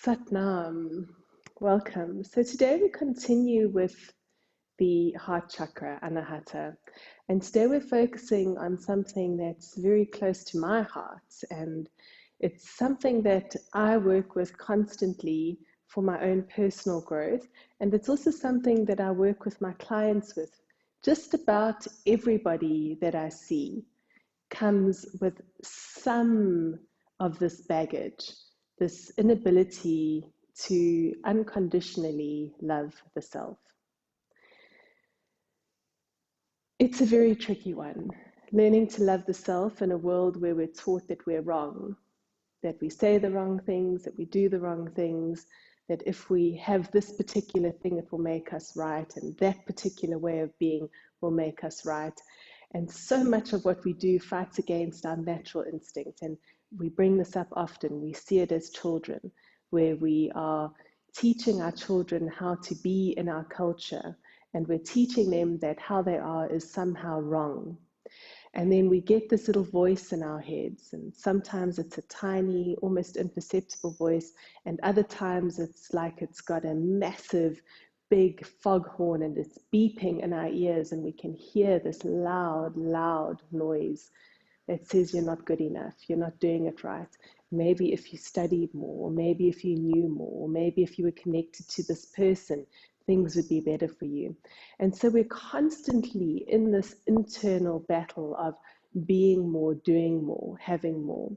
Satnam, welcome. So today we continue with the heart chakra, Anahata. And today we're focusing on something that's very close to my heart. And it's something that I work with constantly for my own personal growth. And it's also something that I work with my clients with. Just about everybody that I see comes with some of this baggage, this inability to unconditionally love the self. It's a very tricky one. Learning to love the self in a world where we're taught that we're wrong, that we say the wrong things, that we do the wrong things, that if we have this particular thing, it will make us right, and that particular way of being will make us right. And so much of what we do fights against our natural instinct. And we bring this up often. We see it as children, where we are teaching our children how to be in our culture, and we're teaching them that how they are is somehow wrong. And then we get this little voice in our heads, and sometimes it's a tiny, almost imperceptible voice, and other times it's like it's got a massive, big foghorn and it's beeping in our ears, and we can hear this loud, loud noise that says you're not good enough, you're not doing it right. Maybe if you studied more, maybe if you knew more, maybe if you were connected to this person, things would be better for you. And so we're constantly in this internal battle of being more, doing more, having more.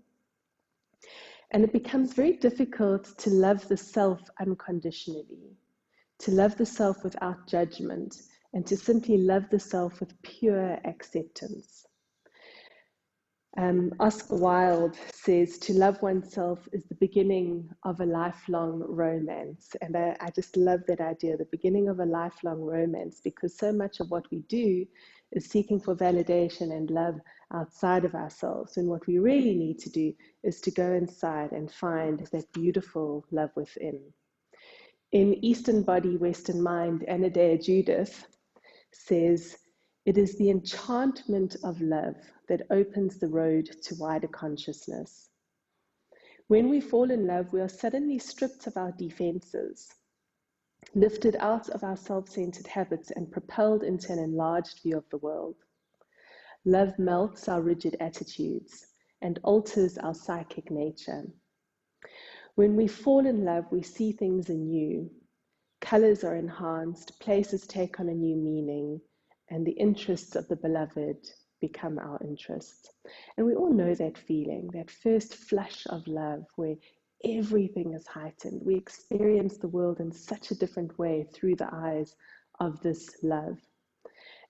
And it becomes very difficult to love the self unconditionally, to love the self without judgment, and to simply love the self with pure acceptance. Oscar Wilde says to love oneself is the beginning of a lifelong romance. And I just love that idea, the beginning of a lifelong romance, because so much of what we do is seeking for validation and love outside of ourselves. And what we really need to do is to go inside and find that beautiful love within. In Eastern Body, Western Mind, Anahata Judith says, it is the enchantment of love that opens the road to wider consciousness. When we fall in love, we are suddenly stripped of our defenses, lifted out of our self-centered habits and propelled into an enlarged view of the world. Love melts our rigid attitudes and alters our psychic nature. When we fall in love, we see things anew. Colors are enhanced, places take on a new meaning, and the interests of the beloved become our interests. And we all know that feeling, that first flush of love where everything is heightened. We experience the world in such a different way through the eyes of this love.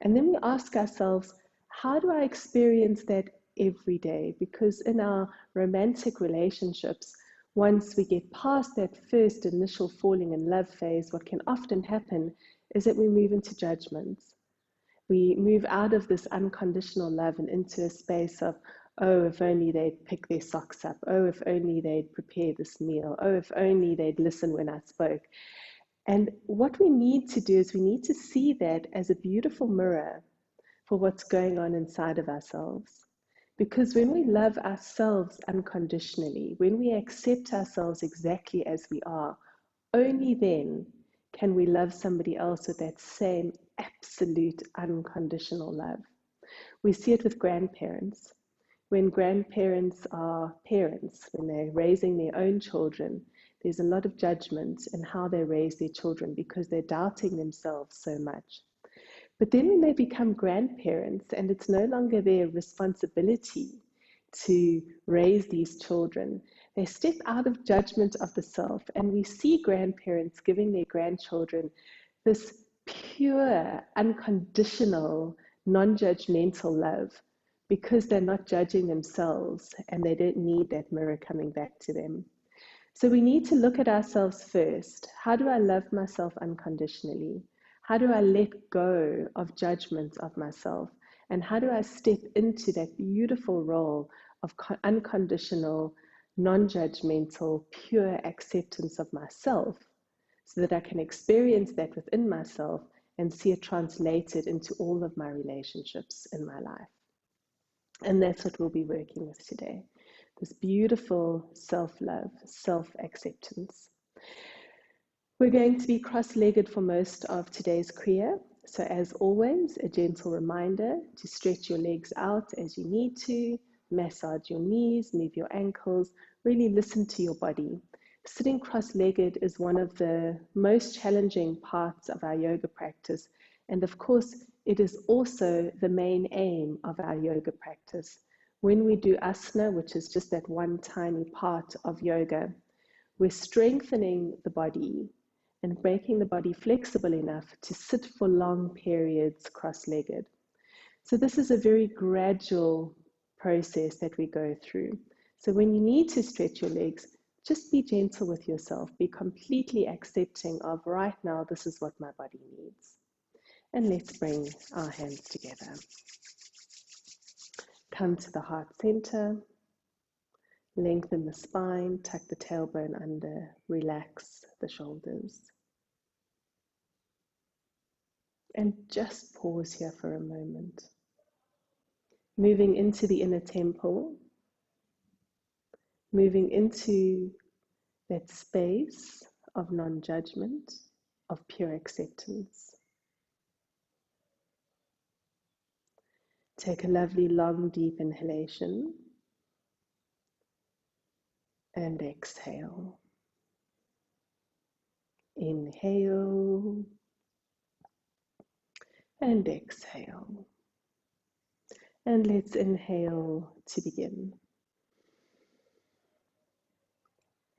And then we ask ourselves, how do I experience that every day? Because in our romantic relationships, once we get past that first initial falling in love phase, what can often happen is that we move into judgments. We move out of this unconditional love and into a space of, oh, if only they'd pick their socks up. Oh, if only they'd prepare this meal. Oh, if only they'd listen when I spoke. And what we need to do is we need to see that as a beautiful mirror for what's going on inside of ourselves. Because when we love ourselves unconditionally, when we accept ourselves exactly as we are, only then can we love somebody else with that same absolute unconditional love. We see it with grandparents. When grandparents are parents, when they're raising their own children, there's a lot of judgment in how they raise their children because they're doubting themselves so much. But then when they become grandparents and it's no longer their responsibility to raise these children, they step out of judgment of the self, and we see grandparents giving their grandchildren this pure, unconditional, non-judgmental love because they're not judging themselves and they don't need that mirror coming back to them. So we need to look at ourselves first. How do I love myself unconditionally? How do I let go of judgment of myself? And how do I step into that beautiful role of unconditional, non-judgmental, pure acceptance of myself so that I can experience that within myself and see it translated into all of my relationships in my life? And that's what we'll be working with today. This beautiful self-love, self-acceptance. We're going to be cross-legged for most of today's Kriya. So as always, a gentle reminder to stretch your legs out as you need to, massage your knees, move your ankles, really listen to your body. Sitting cross-legged is one of the most challenging parts of our yoga practice. And of course, it is also the main aim of our yoga practice. When we do asana, which is just that one tiny part of yoga, we're strengthening the body and making the body flexible enough to sit for long periods cross-legged. So this is a very gradual process that we go through. So when you need to stretch your legs, just be gentle with yourself. Be completely accepting of right now, this is what my body needs. And let's bring our hands together. Come to the heart center. Lengthen the spine, tuck the tailbone under, relax the shoulders. And just pause here for a moment. Moving into the inner temple, moving into that space of non-judgment, of pure acceptance. Take a lovely, long, deep inhalation and exhale. Inhale and exhale. And let's inhale to begin.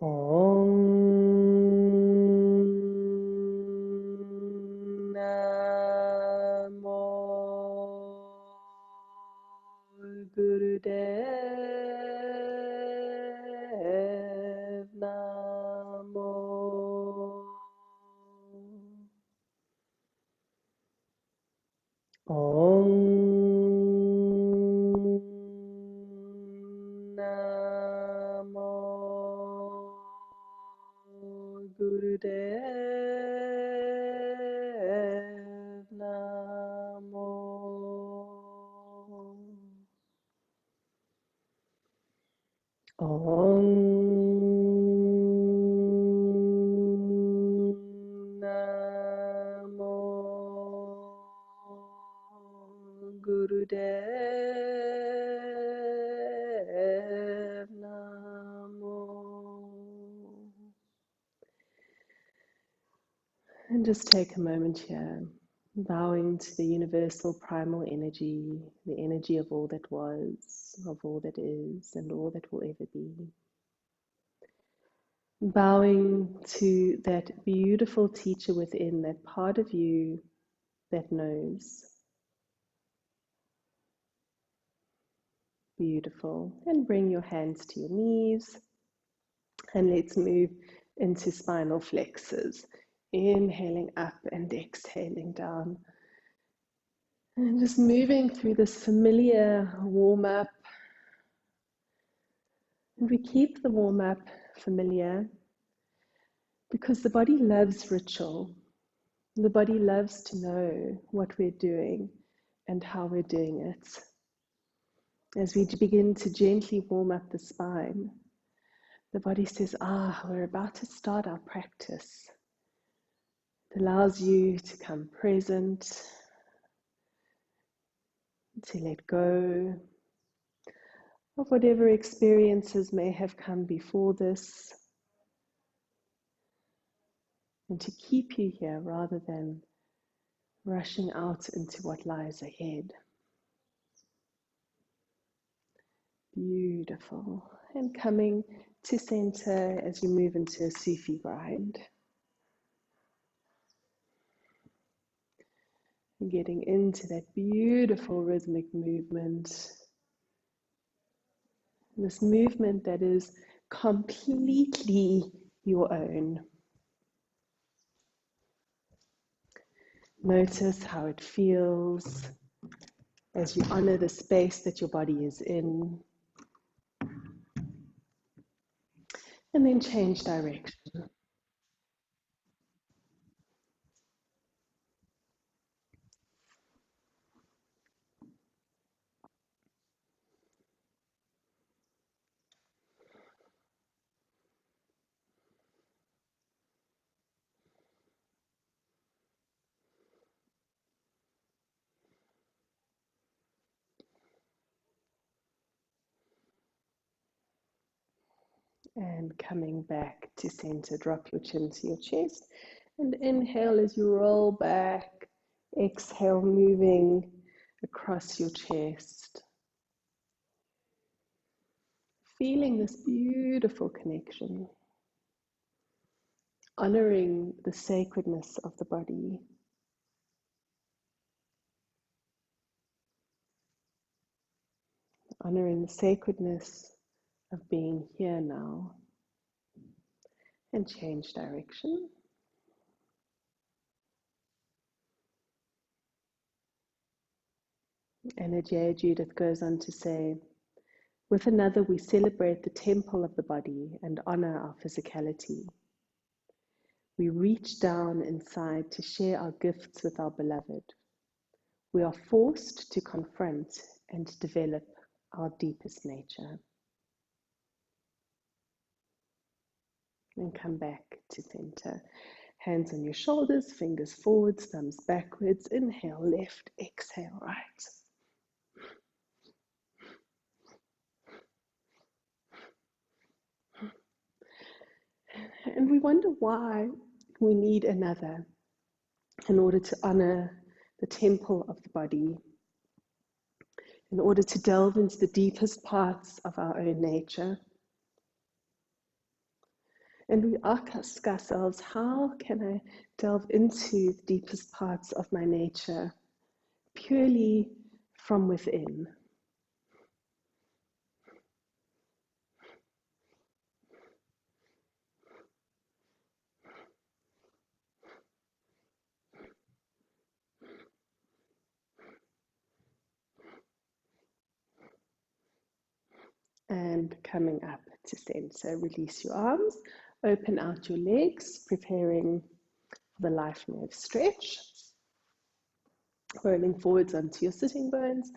Om Namo Gurudev Namo. Om Namo Gurudev Namo. Om Namo Gurudev Namo. And just take a moment here, bowing to the universal primal energy, the energy of all that was, of all that is, and all that will ever be. Bowing to that beautiful teacher within, that part of you that knows. Beautiful. And bring your hands to your knees. And let's move into spinal flexors. Inhaling up and exhaling down. And just moving through this familiar warm-up. And we keep the warm-up familiar because the body loves ritual. The body loves to know what we're doing and how we're doing it. As we begin to gently warm up the spine, the body says, we're about to start our practice. It allows you to come present, to let go of whatever experiences may have come before this, and to keep you here rather than rushing out into what lies ahead. Beautiful. And coming to center as you move into a Sufi grind. And getting into that beautiful rhythmic movement. This movement that is completely your own. Notice how it feels as you honor the space that your body is in. And then change direction. And coming back to center, drop your chin to your chest. And inhale as you roll back. Exhale, moving across your chest. Feeling this beautiful connection. Honoring the sacredness of the body. Honoring the sacredness of being here now. And change direction. And Ajay Judith goes on to say, with another we celebrate the temple of the body and honor our physicality. We reach down inside to share our gifts with our beloved. We are forced to confront and develop our deepest nature. And come back to center. Hands on your shoulders, fingers forwards, thumbs backwards. Inhale, left, exhale, right. And we wonder why we need another in order to honor the temple of the body, in order to delve into the deepest parts of our own nature. And we ask ourselves, how can I delve into the deepest parts of my nature purely from within? And coming up to center, release your arms, open out your legs, preparing for the life nerve stretch. Rolling forwards onto your sitting bones.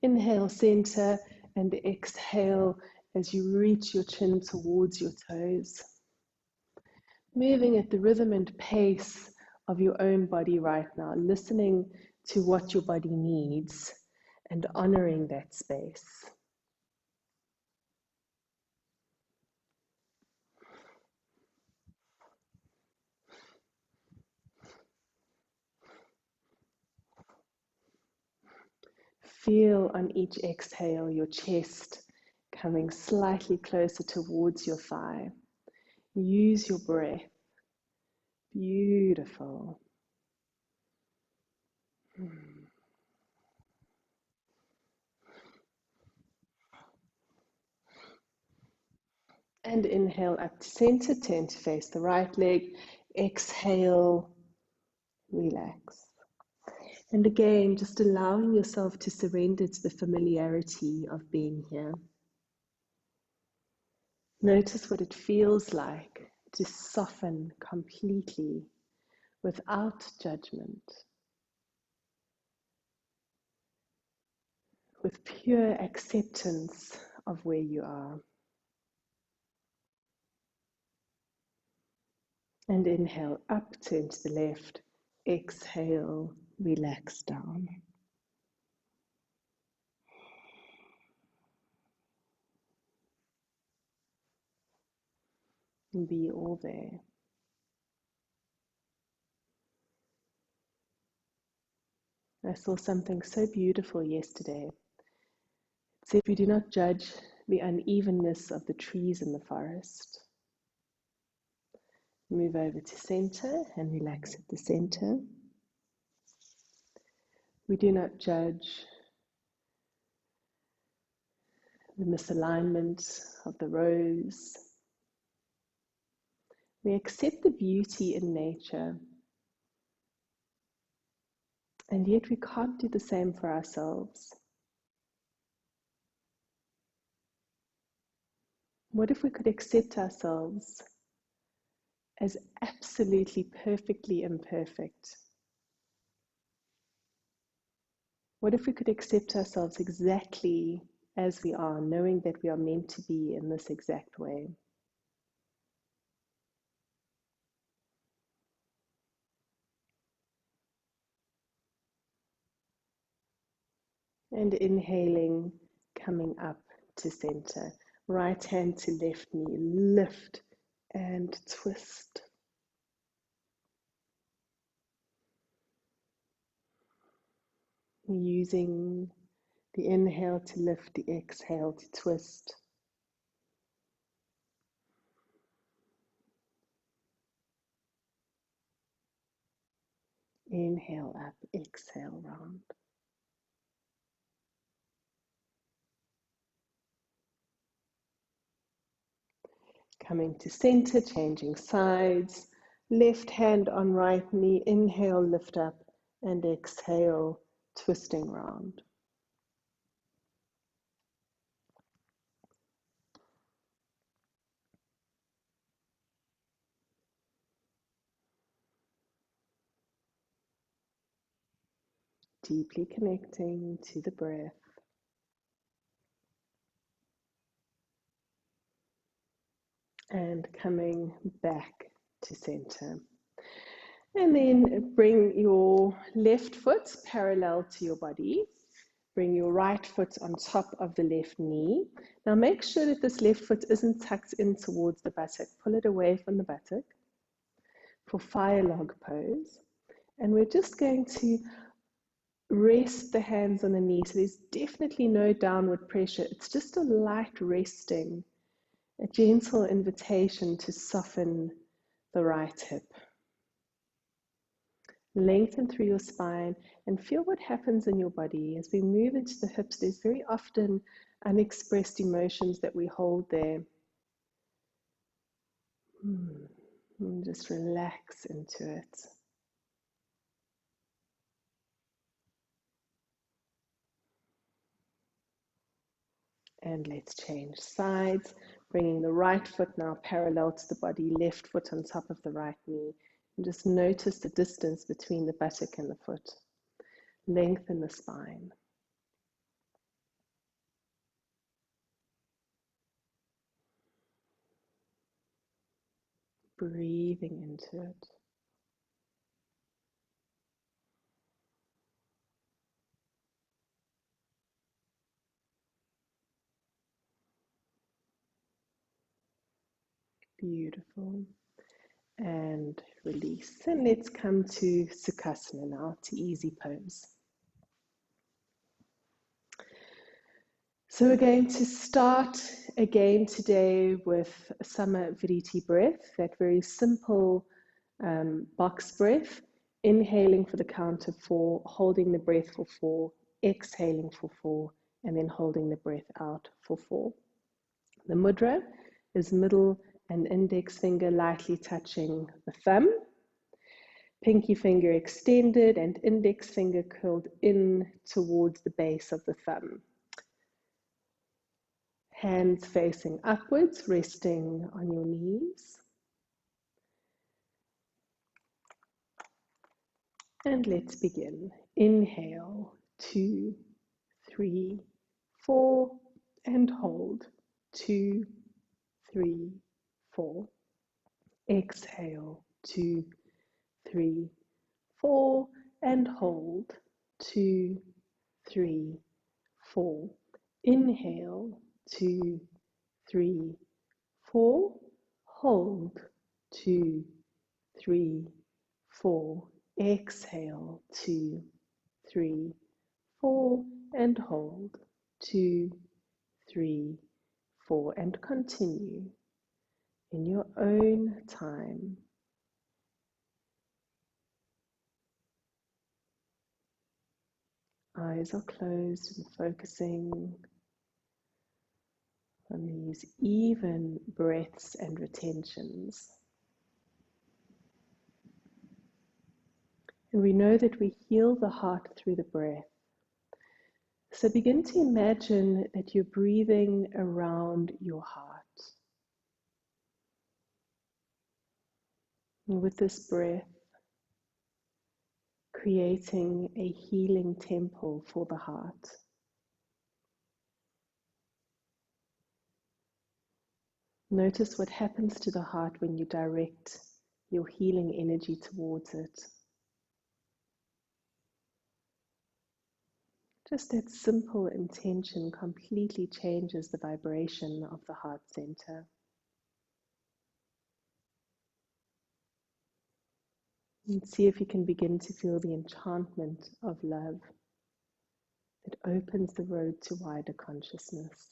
Inhale, center, and exhale as you reach your chin towards your toes. Moving at the rhythm and pace of your own body right now, listening to what your body needs and honoring that space. Feel on each exhale your chest coming slightly closer towards your thigh. Use your breath. Beautiful. And inhale up to center, turn to face the right leg. Exhale, relax. And again, just allowing yourself to surrender to the familiarity of being here. Notice what it feels like to soften completely without judgment, with pure acceptance of where you are. And inhale up, turn to the left. Exhale, relax down. And be all there. I saw something so beautiful yesterday. It said, we do not judge the unevenness of the trees in the forest. Move over to center and relax at the center. We do not judge the misalignment of the rows. We accept the beauty in nature, and yet we can't do the same for ourselves. What if we could accept ourselves as absolutely perfectly imperfect? What if we could accept ourselves exactly as we are, knowing that we are meant to be in this exact way? And inhaling, coming up to center. Right hand to left knee, lift and twist. Using the inhale to lift, the exhale to twist. Inhale up, exhale round. Coming to center, changing sides. Left hand on right knee, inhale, lift up, and exhale, twisting round. Deeply connecting to the breath. And coming back to center. And then bring your left foot parallel to your body. Bring your right foot on top of the left knee. Now make sure that this left foot isn't tucked in towards the buttock. Pull it away from the buttock for fire log pose. And we're just going to rest the hands on the knee. So there's definitely no downward pressure. It's just a light resting, a gentle invitation to soften the right hip. Lengthen through your spine and feel what happens in your body. As we move into the hips, there's very often unexpressed emotions that we hold there. And just relax into it. And let's change sides, bringing the right foot now parallel to the body, left foot on top of the right knee. And just notice the distance between the buttock and the foot. Lengthen the spine. Breathing into it. Beautiful. And release. And let's come to Sukhasana now, to easy pose. So we're going to start again today with Sama Vriti breath, that very simple box breath, inhaling for the count of 4, holding the breath for 4, exhaling for 4, and then holding the breath out for 4. The mudra is middle and index finger lightly touching the thumb, pinky finger extended and index finger curled in towards the base of the thumb. Hands facing upwards, resting on your knees. And let's begin. Inhale, 2, 3, 4, and hold. 2, 3, 4. Exhale, 2, 3, 4, and hold. 2, 3, 4. Inhale, 2, 3, 4. Hold. 2, 3, 4. Exhale, 2, 3, 4, and hold. 2, 3, 4, and continue in your own time. Eyes are closed and focusing on these even breaths and retentions. And we know that we heal the heart through the breath. So begin to imagine that you're breathing around your heart. And with this breath, creating a healing temple for the heart. Notice what happens to the heart when you direct your healing energy towards it. Just that simple intention completely changes the vibration of the heart center. And see if you can begin to feel the enchantment of love that opens the road to wider consciousness.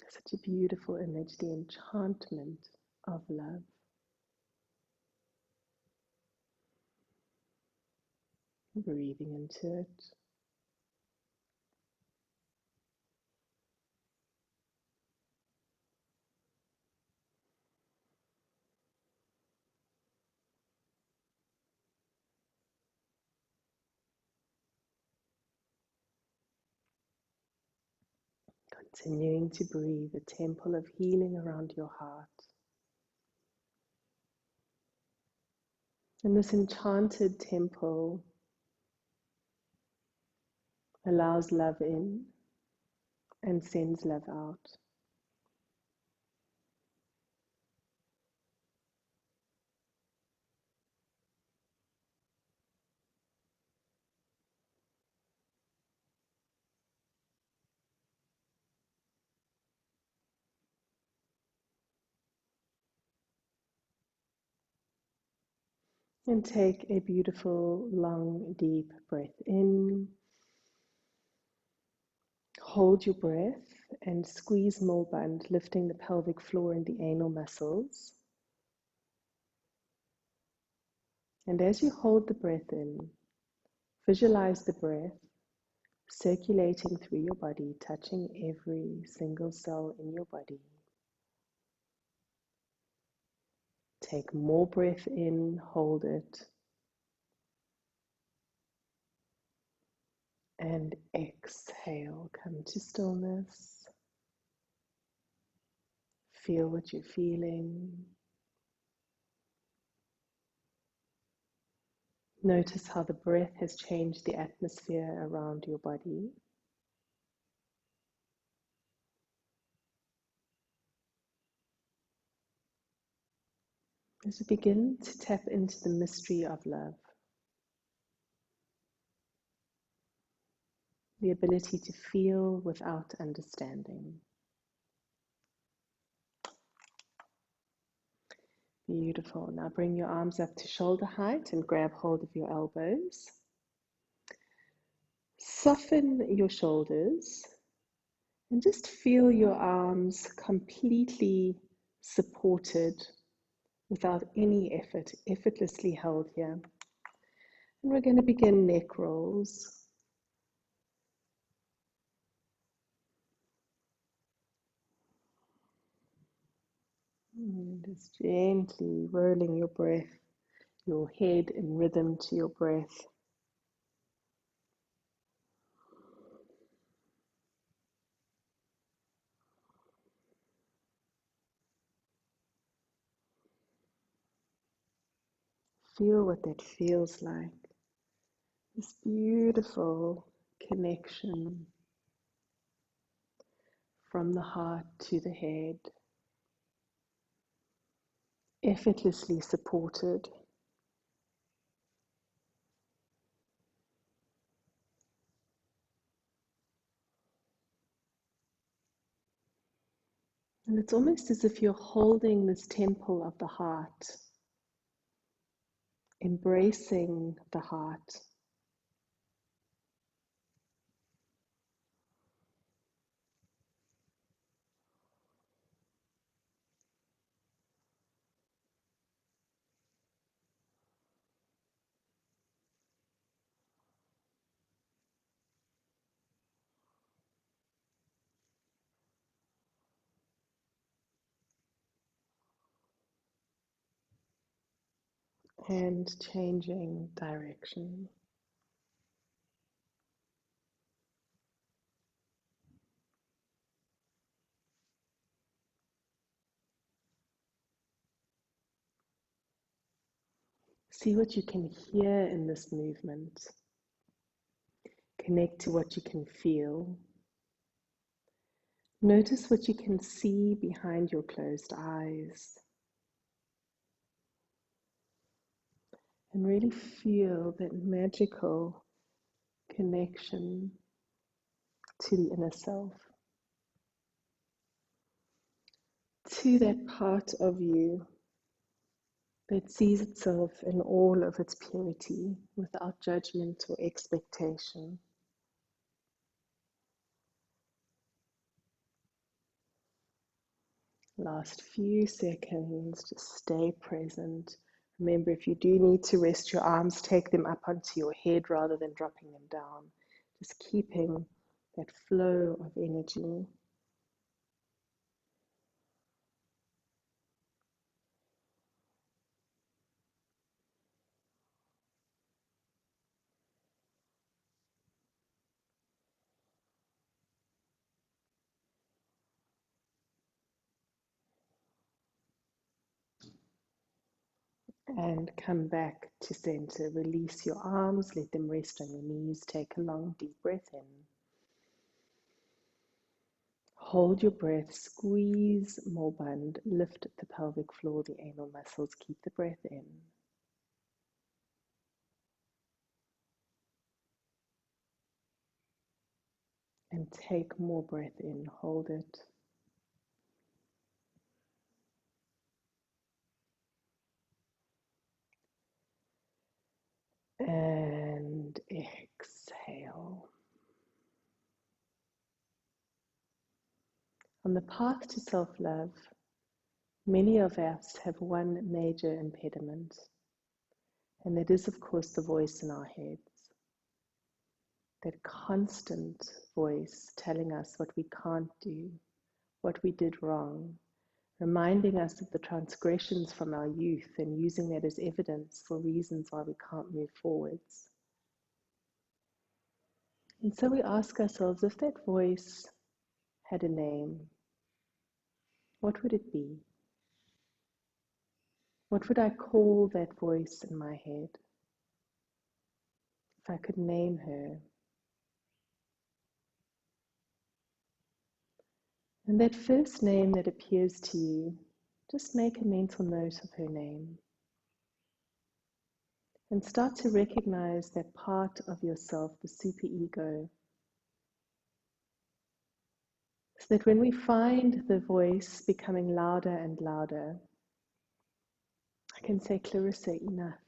Such a beautiful image, the enchantment of love. Breathing into it. Continuing to breathe, a temple of healing around your heart. And this enchanted temple allows love in and sends love out. And take a beautiful, long, deep breath in. Hold your breath and squeeze mulband, lifting the pelvic floor and the anal muscles. And as you hold the breath in, visualize the breath circulating through your body, touching every single cell in your body. Take more breath in, hold it, and exhale. Come to stillness. Feel what you're feeling. Notice how the breath has changed the atmosphere around your body. As we begin to tap into the mystery of love, the ability to feel without understanding. Beautiful. Now bring your arms up to shoulder height and grab hold of your elbows. Soften your shoulders and just feel your arms completely supported without any effort, effortlessly held here. And we're going to begin neck rolls. And just gently rolling your breath, your head in rhythm to your breath. Feel what that feels like. This beautiful connection from the heart to the head, effortlessly supported. And it's almost as if you're holding this temple of the heart, embracing the heart. And changing direction. See what you can hear in this movement. Connect to what you can feel. Notice what you can see behind your closed eyes. And really feel that magical connection to the inner self, to that part of you that sees itself in all of its purity without judgment or expectation. Last few seconds, just stay present. Remember, if you do need to rest your arms, take them up onto your head rather than dropping them down. Just keeping that flow of energy. And come back to center. Release your arms, let them rest on your knees. Take a long, deep breath in. Hold your breath, squeeze more bund, lift the pelvic floor, the anal muscles. Keep the breath in. And take more breath in. Hold it. And exhale. On the path to self-love, many of us have one major impediment, and that is, of course, the voice in our heads. That constant voice telling us what we can't do, what we did wrong, reminding us of the transgressions from our youth and using that as evidence for reasons why we can't move forwards. And so we ask ourselves, if that voice had a name, what would it be? What would I call that voice in my head? If I could name her. And that first name that appears to you, just make a mental note of her name. And start to recognize that part of yourself, the superego. So that when we find the voice becoming louder and louder, I can say, Clarissa, enough.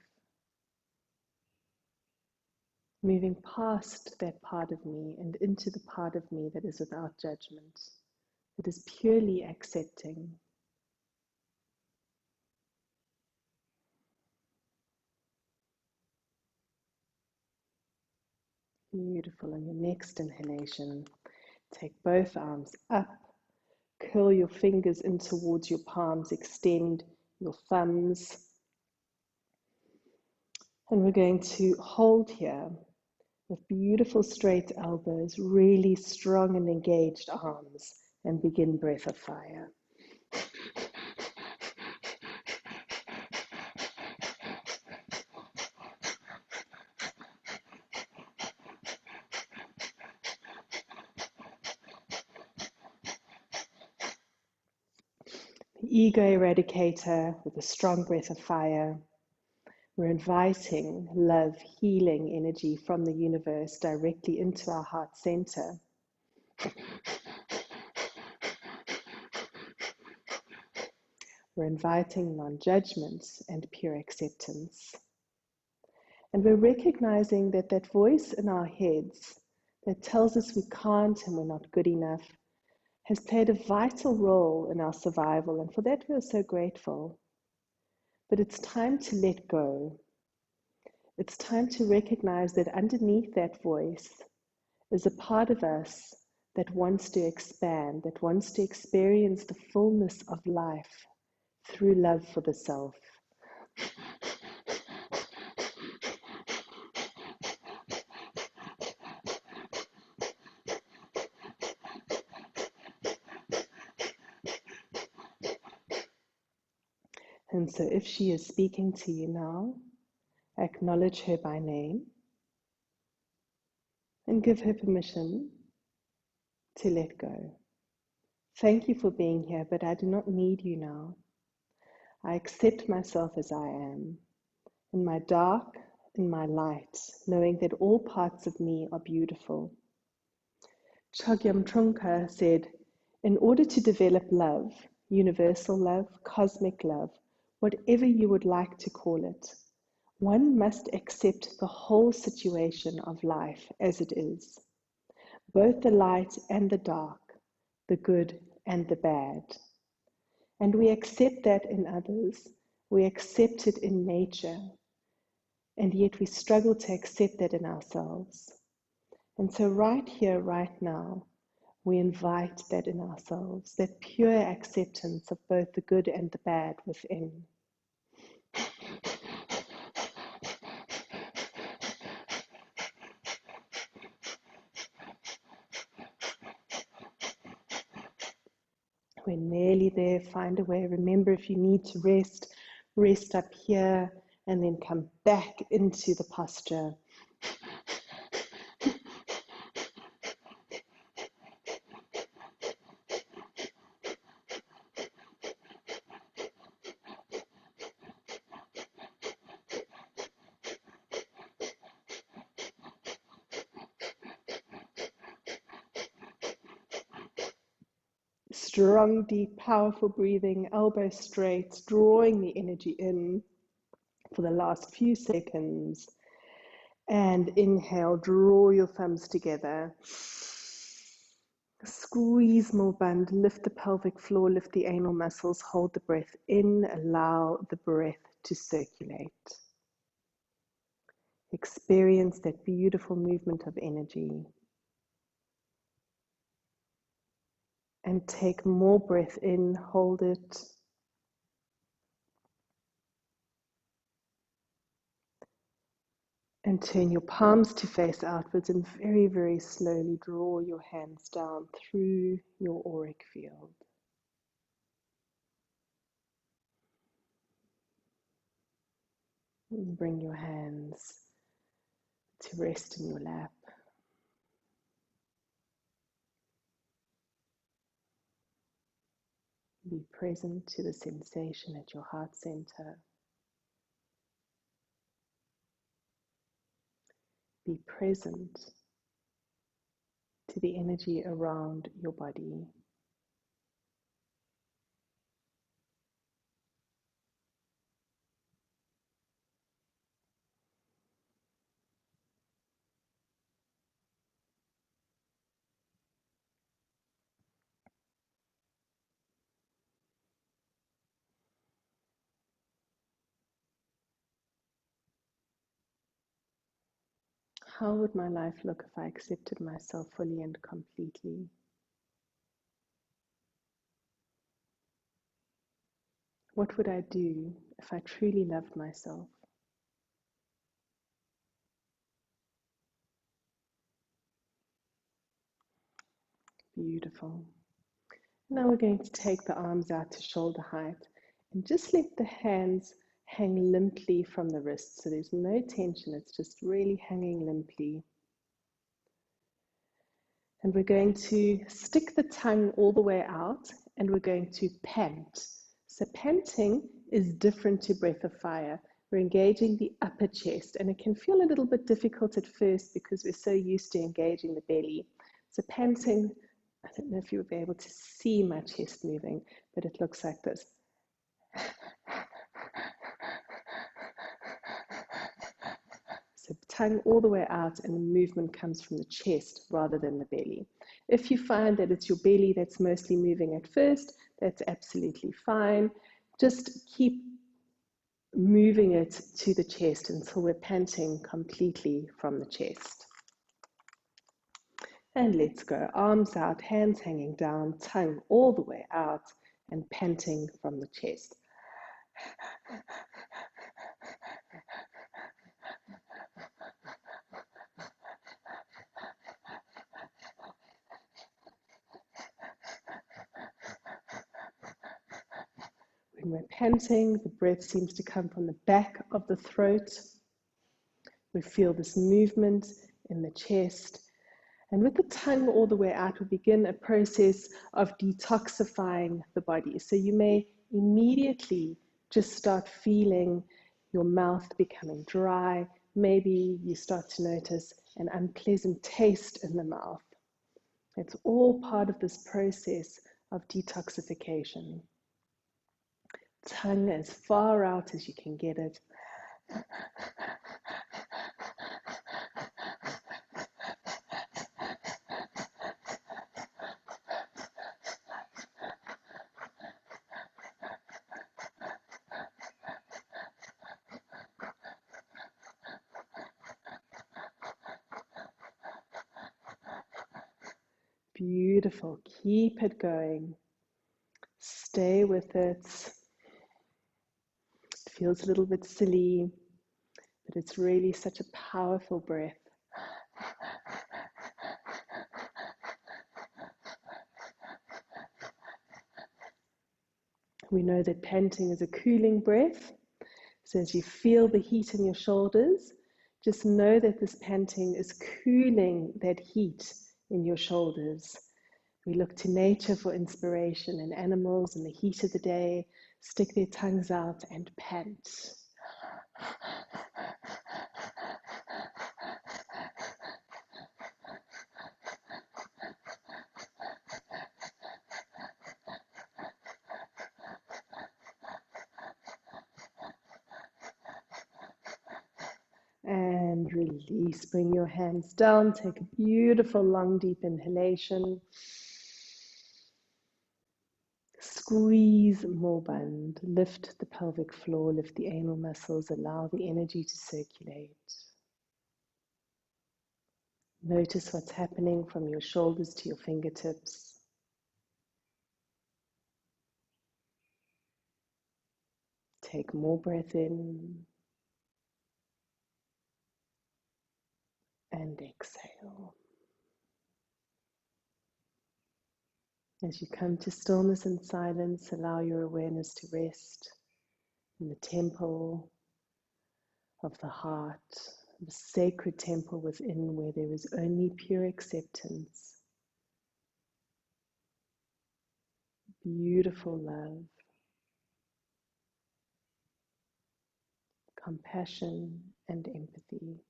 Moving past that part of me and into the part of me that is without judgment, that is purely accepting. Beautiful. On your next inhalation, take both arms up, curl your fingers in towards your palms, extend your thumbs. And we're going to hold here with beautiful straight elbows, really strong and engaged arms, and begin breath of fire. Ego eradicator with a strong breath of fire. We're inviting love, healing energy from the universe directly into our heart center. We're inviting non-judgment and pure acceptance. And we're recognizing that that voice in our heads that tells us we can't and we're not good enough has played a vital role in our survival, and for that we're so grateful. But it's time to let go. It's time to recognize that underneath that voice is a part of us that wants to expand, that wants to experience the fullness of life through love for the self. And so if she is speaking to you now, acknowledge her by name and give her permission to let go. Thank you for being here, but I do not need you now. I accept myself as I am, in my dark in my light, knowing that all parts of me are beautiful. Chogyam Trungpa said, in order to develop love, universal love, cosmic love, whatever you would like to call it, one must accept the whole situation of life as it is, both the light and the dark, the good and the bad. And we accept that in others, we accept it in nature, and yet we struggle to accept that in ourselves. And so right here, right now, we invite that in ourselves, that pure acceptance of both the good and the bad within. We're nearly there. Find a way. Remember, if you need to rest, rest up here and then come back into the posture. Strong, deep, powerful breathing, elbows straight, drawing the energy in for the last few seconds. And inhale, draw your thumbs together. Squeeze more band, lift the pelvic floor, lift the anal muscles, hold the breath in, allow the breath to circulate. Experience that beautiful movement of energy. And take more breath in, hold it. And turn your palms to face outwards and very, very slowly draw your hands down through your auric field. And bring your hands to rest in your lap. Be present to the sensation at your heart center. Be present to the energy around your body. How would my life look if I accepted myself fully and completely? What would I do if I truly loved myself? Beautiful. Now we're going to take the arms out to shoulder height and just let the hands hang limply from the wrists. So there's no tension, it's just really hanging limply. And we're going to stick the tongue all the way out and we're going to pant. So panting is different to breath of fire. We're engaging the upper chest and it can feel a little bit difficult at first because we're so used to engaging the belly. So panting, I don't know if you'll be able to see my chest moving, but it looks like this. So tongue all the way out and the movement comes from the chest rather than the belly. If you find that it's your belly that's mostly moving at first, that's absolutely fine. Just keep moving it to the chest until we're panting completely from the chest. And let's go. Arms out, hands hanging down, tongue all the way out and panting from the chest. When we're panting, the breath seems to come from the back of the throat. We feel this movement in the chest. And with the tongue all the way out, we begin a process of detoxifying the body. So you may immediately just start feeling your mouth becoming dry, maybe you start to notice an unpleasant taste in the mouth. It's all part of this process of detoxification. Tongue as far out as you can get it. Beautiful. Keep it going. Stay with it. It feels a little bit silly, but it's really such a powerful breath. We know that panting is a cooling breath. So as you feel the heat in your shoulders, just know that this panting is cooling that heat in your shoulders. We look to nature for inspiration, and animals in the heat of the day stick their tongues out and pant. And release. Bring your hands down. Take a beautiful long deep inhalation. Squeeze more band. Lift the pelvic floor. Lift the anal muscles. Allow the energy to circulate. Notice what's happening from your shoulders to your fingertips. Take more breath in and exhale. As you come to stillness and silence, allow your awareness to rest in the temple of the heart, the sacred temple within where there is only pure acceptance, beautiful love, compassion, and empathy.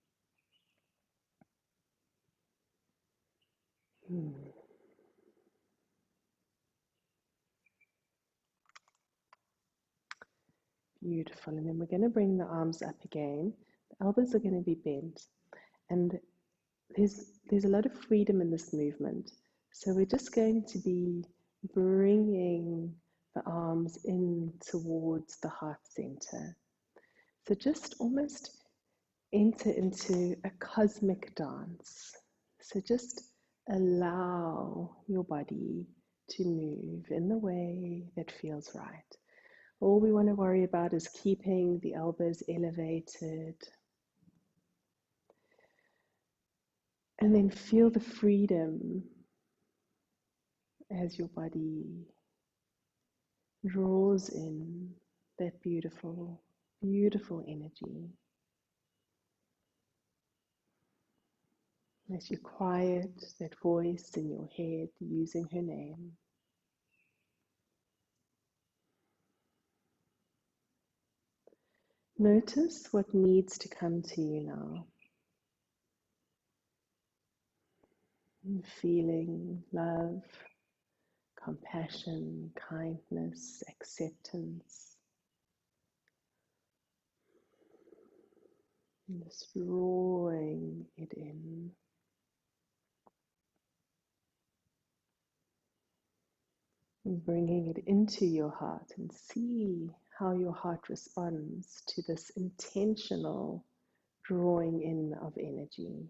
Beautiful. And then we're going to bring the arms up again. The elbows are going to be bent. And there's a lot of freedom in this movement. So we're just going to be bringing the arms in towards the heart center. So just almost enter into a cosmic dance. So just allow your body to move in the way that feels right. All we want to worry about is keeping the elbows elevated. And then feel the freedom as your body draws in that beautiful, beautiful energy. As you quiet that voice in your head using her name. Notice what needs to come to you now. Feeling love, compassion, kindness, acceptance. And just drawing it in. And bringing it into your heart and see how your heart responds to this intentional drawing in of energy.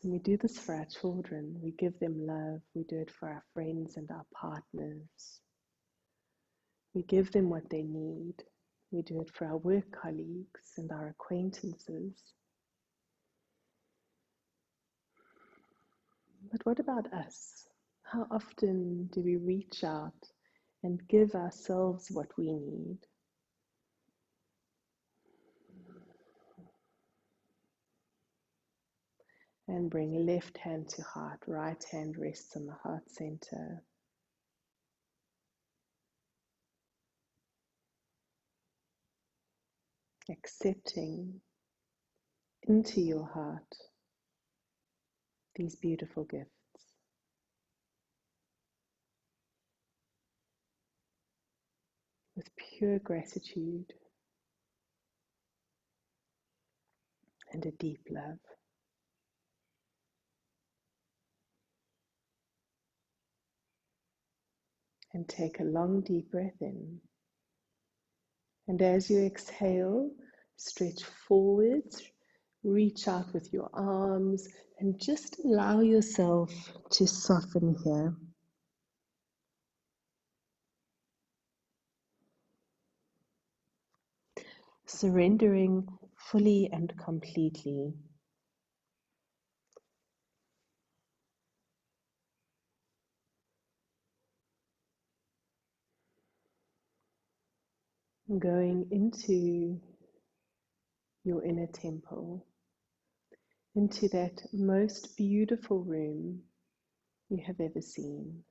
And we do this for our children. We give them love. We do it for our friends and our partners. We give them what they need. We do it for our work colleagues and our acquaintances. But what about us? How often do we reach out and give ourselves what we need? And bring left hand to heart, right hand rests on the heart center. accepting into your heart these beautiful gifts. With pure gratitude and a deep love. And take a long deep breath in. And as you exhale, stretch forwards, reach out with your arms, and just allow yourself to soften here. Surrendering fully and completely. Going into your inner temple, into that most beautiful room you have ever seen,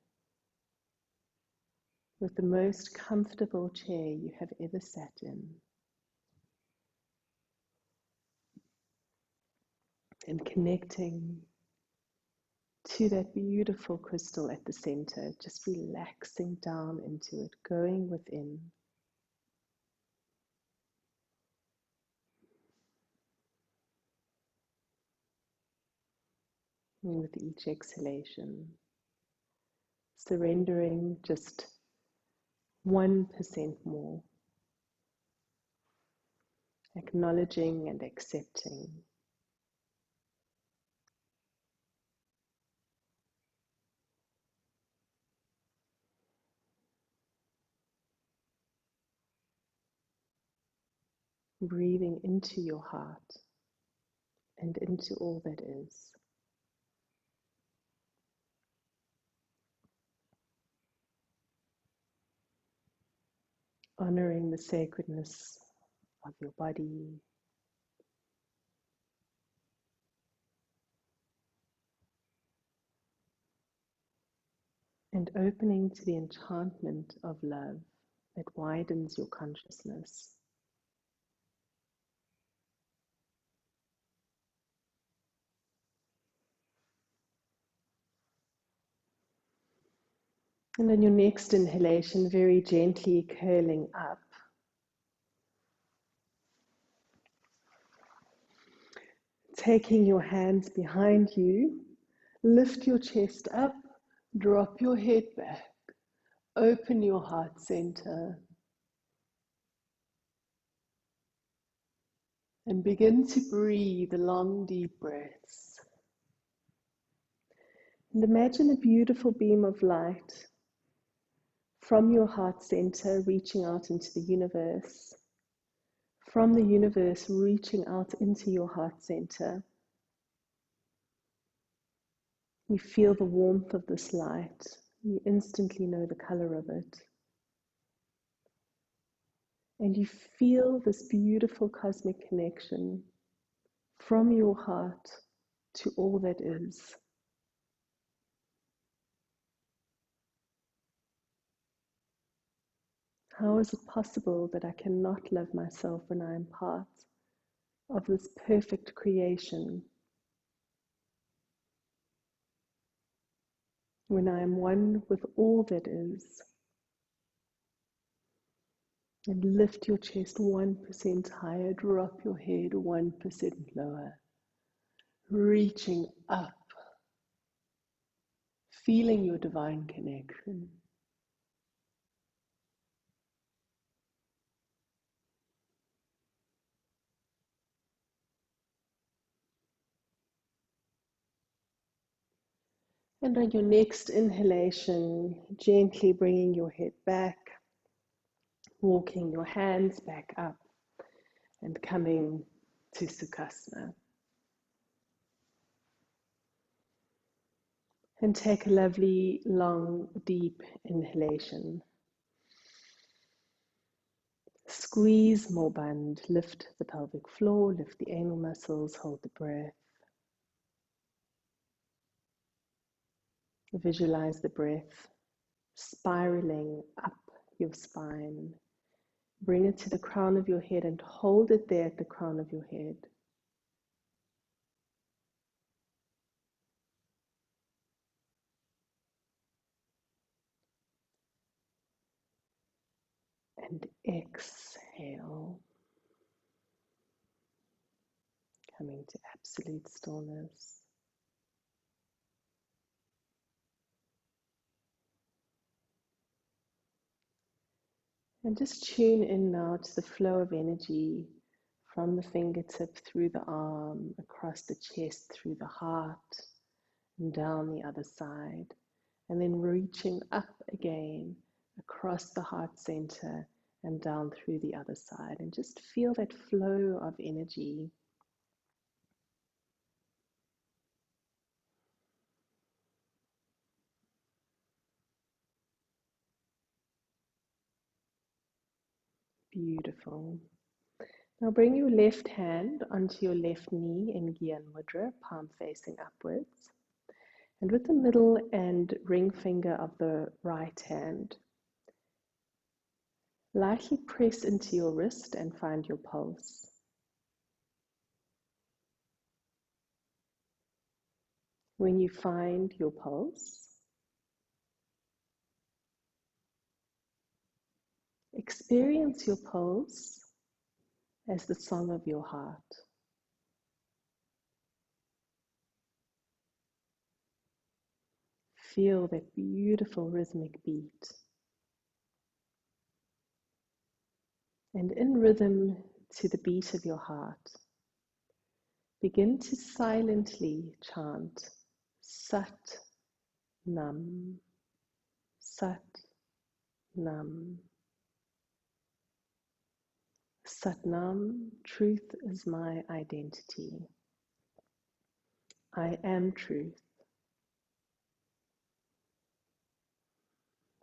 with the most comfortable chair you have ever sat in, and connecting to that beautiful crystal at the center, just relaxing down into it, going within. And with each exhalation, surrendering just 1% more, acknowledging and accepting. Breathing into your heart and into all that is. Honoring the sacredness of your body, and opening to the enchantment of love that widens your consciousness. And then your next inhalation, very gently curling up. Taking your hands behind you, lift your chest up, drop your head back, open your heart center, and begin to breathe long, deep breaths. And imagine a beautiful beam of light from your heart center reaching out into the universe, from the universe reaching out into your heart center. You feel the warmth of this light. You instantly know the color of it. And you feel this beautiful cosmic connection from your heart to all that is. How is it possible that I cannot love myself when I am part of this perfect creation? When I am one with all that is? And lift your chest 1% higher, drop your head 1% lower, reaching up, feeling your divine connection. And on your next inhalation, gently bringing your head back, walking your hands back up, and coming to Sukhasana. And take a lovely, long, deep inhalation. Squeeze more band, lift the pelvic floor, lift the anal muscles, hold the breath. Visualize the breath spiraling up your spine, Bring it to the crown of your head and hold it there at the crown of your head. And exhale, coming to absolute stillness. And just tune in now to the flow of energy from the fingertip through the arm, across the chest, through the heart, and down the other side. And then reaching up again across the heart center and down through the other side. And just feel that flow of energy. Beautiful. Now bring your left hand onto your left knee in Gyan Mudra, palm facing upwards. And with the middle and ring finger of the right hand, lightly press into your wrist and find your pulse. When you find your pulse, experience your pulse as the song of your heart. Feel that beautiful rhythmic beat. And in rhythm to the beat of your heart, begin to silently chant Sat Nam, Sat Nam. Sat Nam, truth is my identity. I am truth.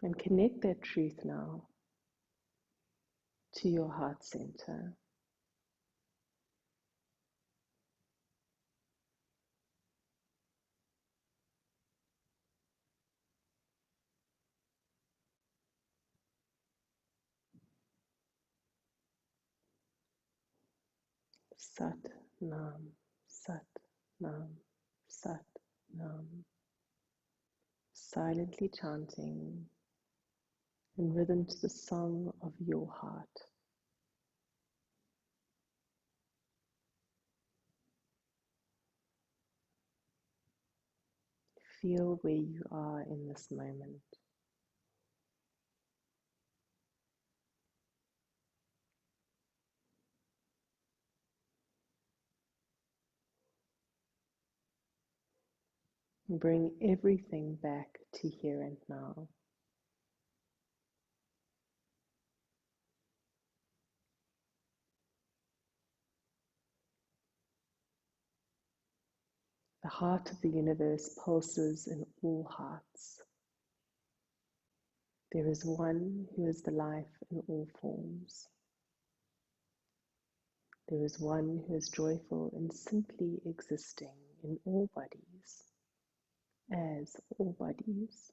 And connect that truth now to your heart center. Sat Nam, Sat Nam, Sat Nam. Silently chanting in rhythm to the song of your heart. Feel where you are in this moment. Bring everything back to here and now. The heart of the universe pulses in all hearts. There is one who is the life in all forms. There is one who is joyful in simply existing in all bodies, as all bodies.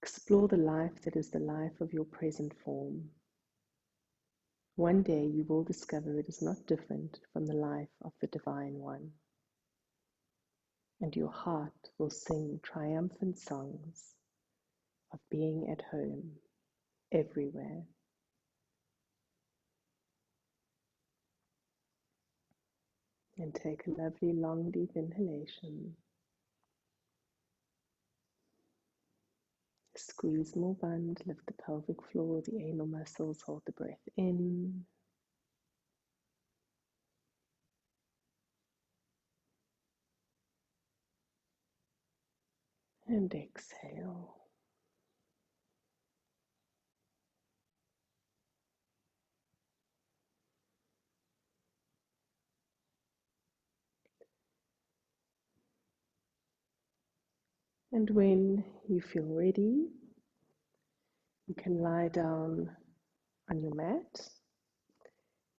Explore the life that is the life of your present form. One day you will discover it is not different from the life of the Divine One. And your heart will sing triumphant songs of being at home everywhere. And take a lovely long deep inhalation. Squeeze more bund, lift the pelvic floor, the anal muscles, hold the breath in. And exhale. And when you feel ready, you can lie down on your mat,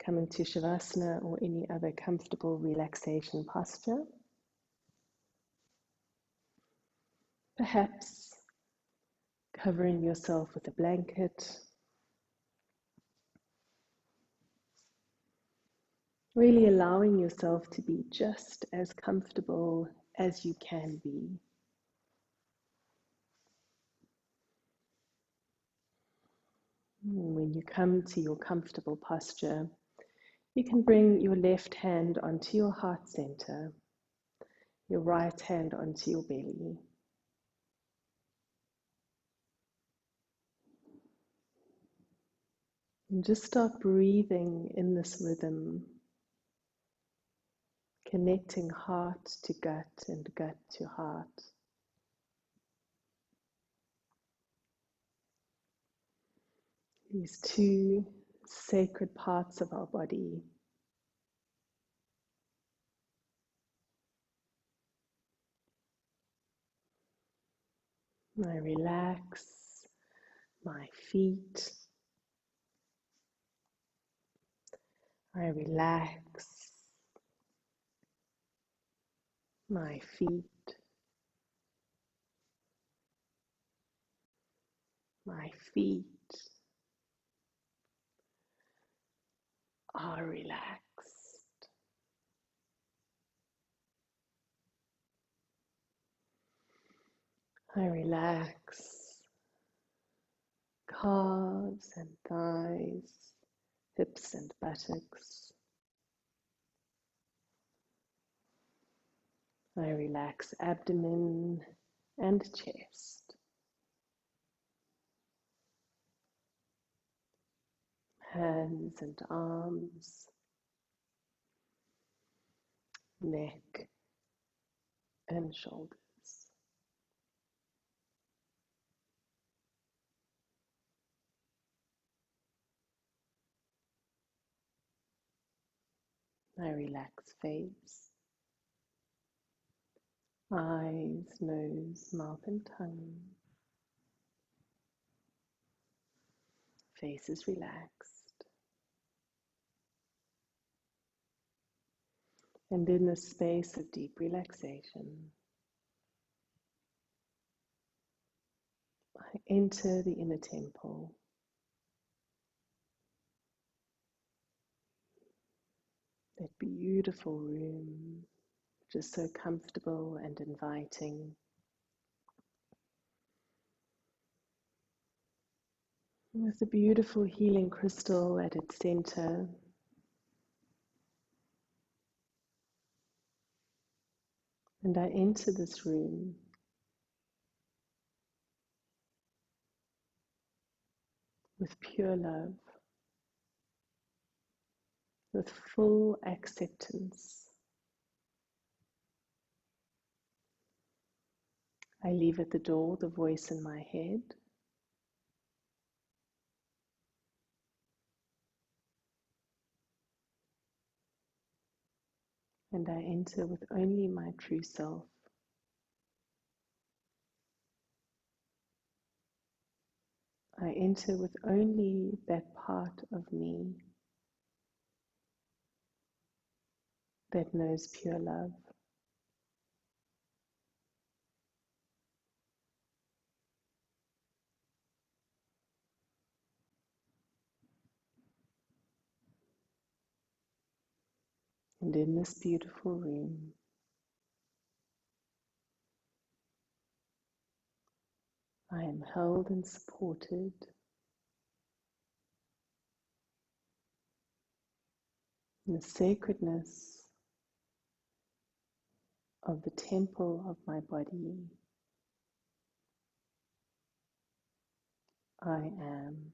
come into Shavasana or any other comfortable relaxation posture. Perhaps covering yourself with a blanket Really allowing yourself to be just as comfortable as you can be. When you come to your comfortable posture, you can bring your left hand onto your heart center, your right hand onto your belly. And just start breathing in this rhythm, connecting heart to gut and gut to heart. These two sacred parts of our body. I relax my feet. I relax my feet. My feet are relaxed. I relax calves and thighs, hips and buttocks. I relax abdomen and chest, hands and arms, neck and shoulders. I relax face, eyes, nose, mouth and tongue. Face is relaxed. And in this space of deep relaxation, I enter the inner temple, that beautiful room, which is so comfortable and inviting. With a beautiful healing crystal at its center. And I enter this room with pure love, with full acceptance. I leave at the door the voice in my head. And I enter with only my true self. I enter with only that part of me that knows pure love. And in this beautiful room, I am held and supported in the sacredness of the temple of my body. I am.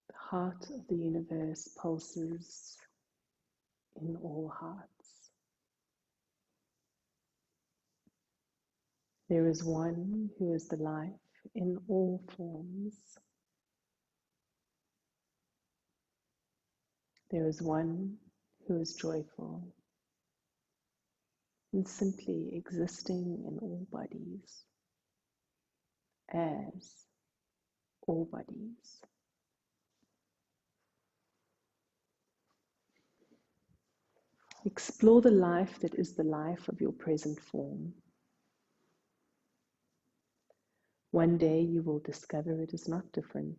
The heart of the universe pulses in all hearts. There is one who is the life in all forms. There is one who is joyful. and simply existing in all bodies as all bodies. Explore the life that is the life of your present form. One day you will discover it is not different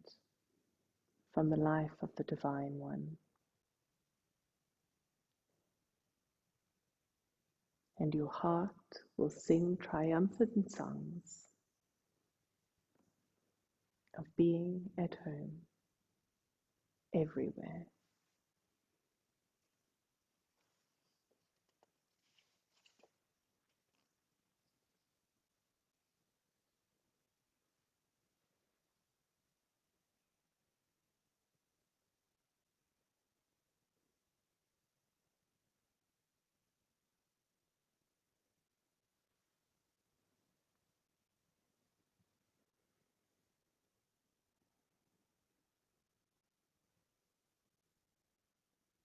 from the life of the Divine One. And your heart will sing triumphant songs of being at home everywhere.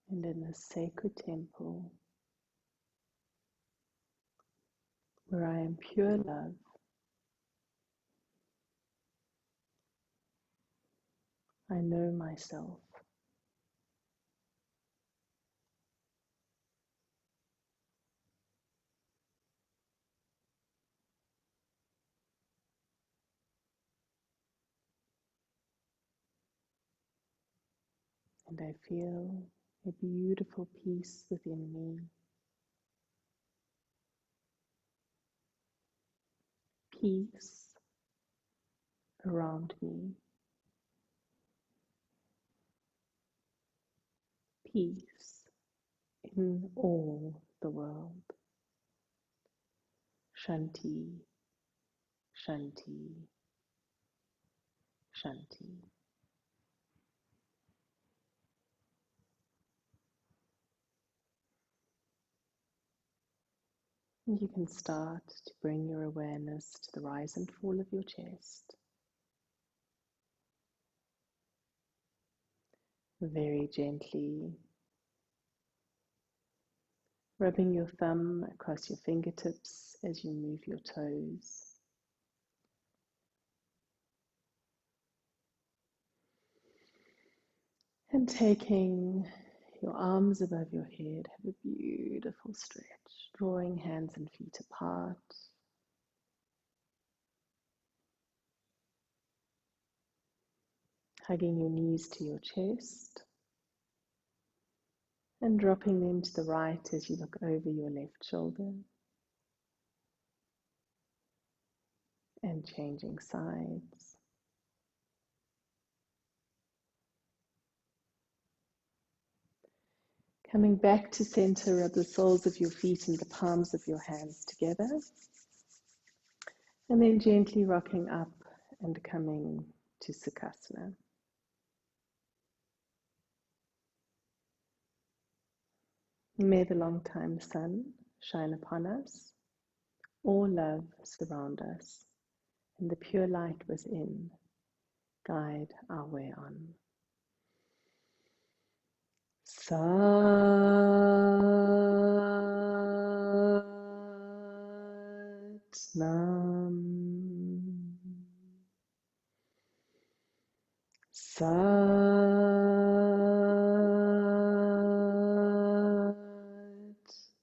And in this sacred temple, where I am pure love, I know myself. And I feel a beautiful peace within me. Peace around me. Peace in all the world. Shanti, Shanti, Shanti. And you can start to bring your awareness to the rise and fall of your chest. Very gently, rubbing your thumb across your fingertips as you move your toes. And taking your arms above your head, have a beautiful stretch, drawing hands and feet apart. Hugging your knees to your chest and dropping them to the right as you look over your left shoulder and changing sides. Coming back to center, rub the soles of your feet and the palms of your hands together. And then gently rocking up and coming to Sukhasana. May the long-time sun shine upon us, all love surround us, and the pure light within guide our way on. Sat Nam. Sat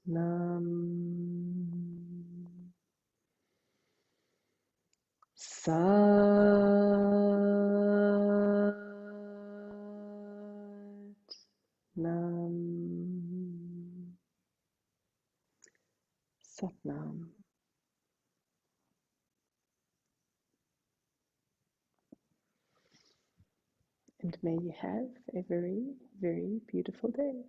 Nam. Sat Nam. Sat Nam. And may you have a very, very beautiful day.